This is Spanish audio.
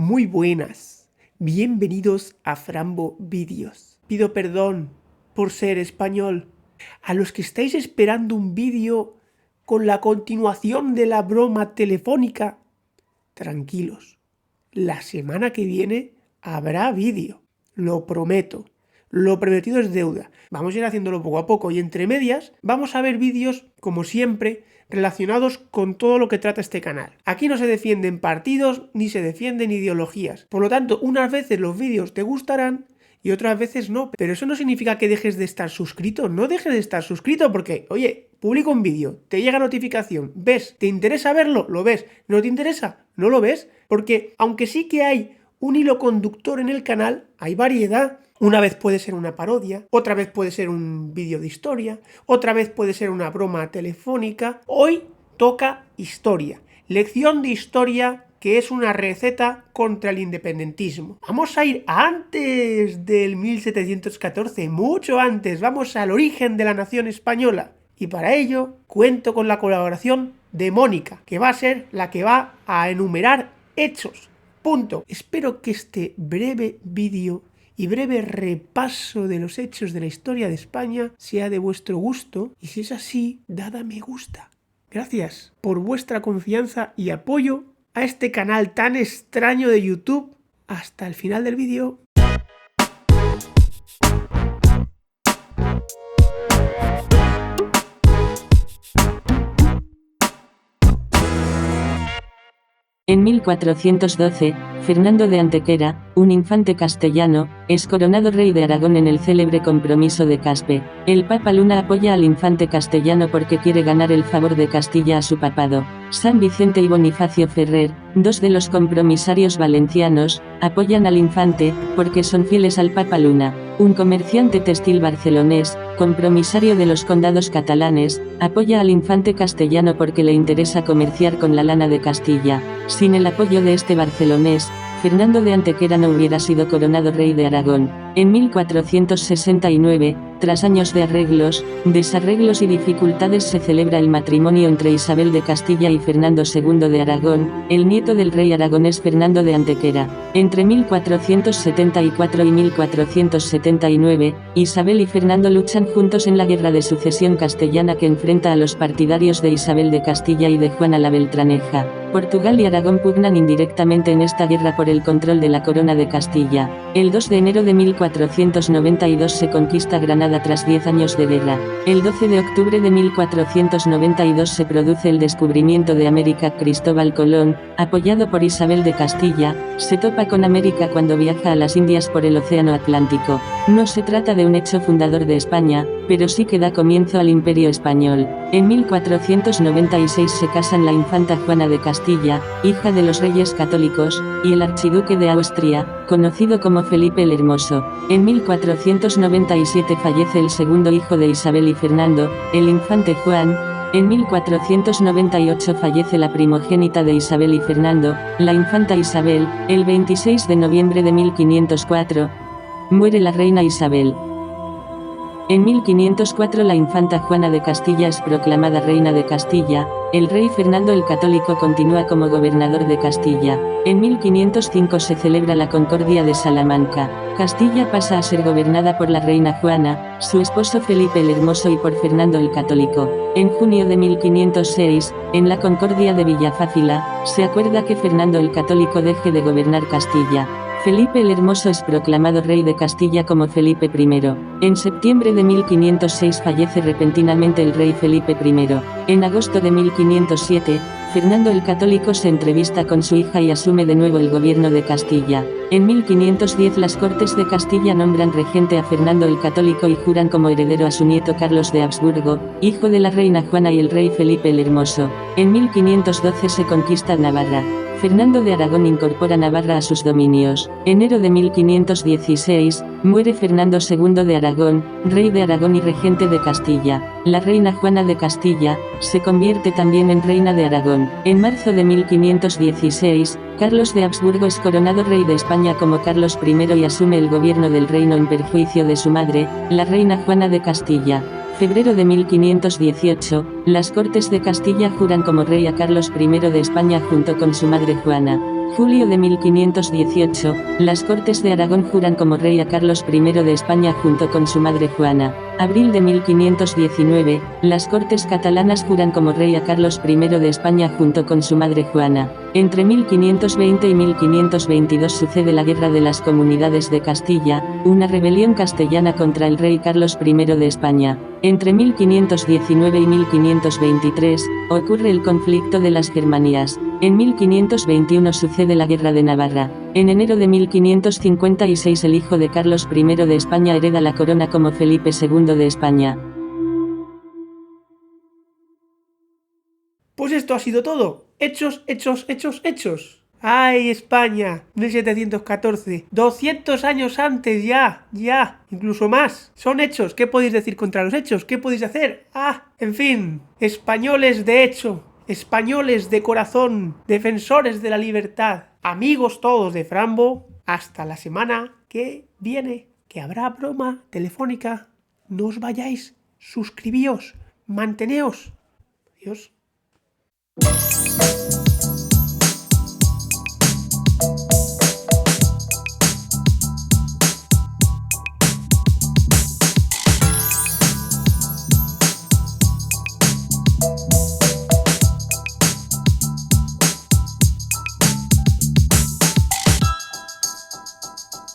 Muy buenas, bienvenidos a Frambo Vídeos. Pido perdón por ser español. A los que estáis esperando un vídeo con la continuación de la broma telefónica, tranquilos, la semana que viene habrá vídeo, lo prometo. Lo prometido es deuda. Vamos a ir haciéndolo poco a poco y entre medias vamos a ver vídeos, como siempre, relacionados con todo lo que trata este canal. Aquí no se defienden partidos ni se defienden ideologías. Por lo tanto, unas veces los vídeos te gustarán y otras veces no. Pero eso no significa que dejes de estar suscrito. No dejes de estar suscrito porque, oye, publico un vídeo, te llega notificación, ves, ¿te interesa verlo? Lo ves. ¿No te interesa? No lo ves. Porque aunque sí que hay un hilo conductor en el canal, hay variedad. Una vez puede ser una parodia, otra vez puede ser un vídeo de historia, otra vez puede ser una broma telefónica. Hoy toca historia. Lección de historia, que es una receta contra el independentismo. Vamos a ir antes del 1714, mucho antes. Vamos al origen de la nación española. Y para ello cuento con la colaboración de Mónica, que va a ser la que va a enumerar hechos. Punto. Espero que este breve vídeo y breve repaso de los hechos de la historia de España sea de vuestro gusto, y si es así, dad a me gusta. Gracias por vuestra confianza y apoyo a este canal tan extraño de YouTube. Hasta el final del vídeo. En 1412, Fernando de Antequera, un infante castellano, es coronado rey de Aragón en el célebre compromiso de Caspe. El Papa Luna apoya al infante castellano porque quiere ganar el favor de Castilla a su papado. San Vicente y Bonifacio Ferrer, dos de los compromisarios valencianos, apoyan al infante porque son fieles al Papa Luna. Un comerciante textil barcelonés, compromisario de los condados catalanes, apoya al infante castellano porque le interesa comerciar con la lana de Castilla. Sin el apoyo de este barcelonés, Fernando de Antequera no hubiera sido coronado rey de Aragón. En 1469, tras años de arreglos, desarreglos y dificultades, se celebra el matrimonio entre Isabel de Castilla y Fernando II de Aragón, el nieto del rey aragonés Fernando de Antequera. Entre 1474 y 1479, Isabel y Fernando luchan juntos en la Guerra de Sucesión Castellana que enfrenta a los partidarios de Isabel de Castilla y de Juana la Beltraneja. Portugal y Aragón pugnan indirectamente en esta guerra por el control de la corona de Castilla. El 2 de enero de 1492 se conquista Granada tras 10 años de guerra. El 12 de octubre de 1492 se produce el descubrimiento de América. Cristóbal Colón, apoyado por Isabel de Castilla, se topa con América cuando viaja a las Indias por el Océano Atlántico. No se trata de un hecho fundador de España, pero sí que da comienzo al Imperio Español. En 1496 se casan la infanta Juana de Castilla, hija de los reyes católicos, y el archiduque de Austria, conocido como Felipe el Hermoso. En 1497 fallece el segundo hijo de Isabel y Fernando, el infante Juan. En 1498 fallece la primogénita de Isabel y Fernando, la infanta Isabel. El 26 de noviembre de 1504, muere la reina Isabel. En 1504 la infanta Juana de Castilla es proclamada reina de Castilla. El rey Fernando el Católico continúa como gobernador de Castilla. En 1505 se celebra la Concordia de Salamanca. Castilla pasa a ser gobernada por la reina Juana, su esposo Felipe el Hermoso y por Fernando el Católico. En junio de 1506, en la Concordia de Villafácila, se acuerda que Fernando el Católico deje de gobernar Castilla. Felipe el Hermoso es proclamado rey de Castilla como Felipe I. En septiembre de 1506 fallece repentinamente el rey Felipe I. En agosto de 1507, Fernando el Católico se entrevista con su hija y asume de nuevo el gobierno de Castilla. En 1510 las Cortes de Castilla nombran regente a Fernando el Católico y juran como heredero a su nieto Carlos de Habsburgo, hijo de la reina Juana y el rey Felipe el Hermoso. En 1512 se conquista Navarra. Fernando de Aragón incorpora Navarra a sus dominios. Enero de 1516, muere Fernando II de Aragón, rey de Aragón y regente de Castilla. La reina Juana de Castilla se convierte también en reina de Aragón. En marzo de 1516, Carlos de Habsburgo es coronado rey de España como Carlos I y asume el gobierno del reino en perjuicio de su madre, la reina Juana de Castilla. Febrero de 1518, las Cortes de Castilla juran como rey a Carlos I de España junto con su madre Juana. Julio de 1518, las Cortes de Aragón juran como rey a Carlos I de España junto con su madre Juana. Abril de 1519, las Cortes catalanas juran como rey a Carlos I de España junto con su madre Juana. Entre 1520 y 1522 sucede la Guerra de las Comunidades de Castilla, una rebelión castellana contra el rey Carlos I de España. Entre 1519 y 1523, ocurre el conflicto de las Germanías. En 1521 sucede la Guerra de Navarra. En enero de 1556 el hijo de Carlos I de España hereda la corona como Felipe II de España. Pues esto ha sido todo. Hechos, hechos, hechos, hechos. ¡Ay, España! 1714. 200 años antes ya, incluso más. Son hechos. ¿Qué podéis decir contra los hechos? ¿Qué podéis hacer? En fin. Españoles de hecho. Españoles de corazón. Defensores de la libertad. Amigos todos de Frambo. Hasta la semana que viene. Que habrá broma telefónica. No os vayáis. Suscribíos. Manteneos. Adiós.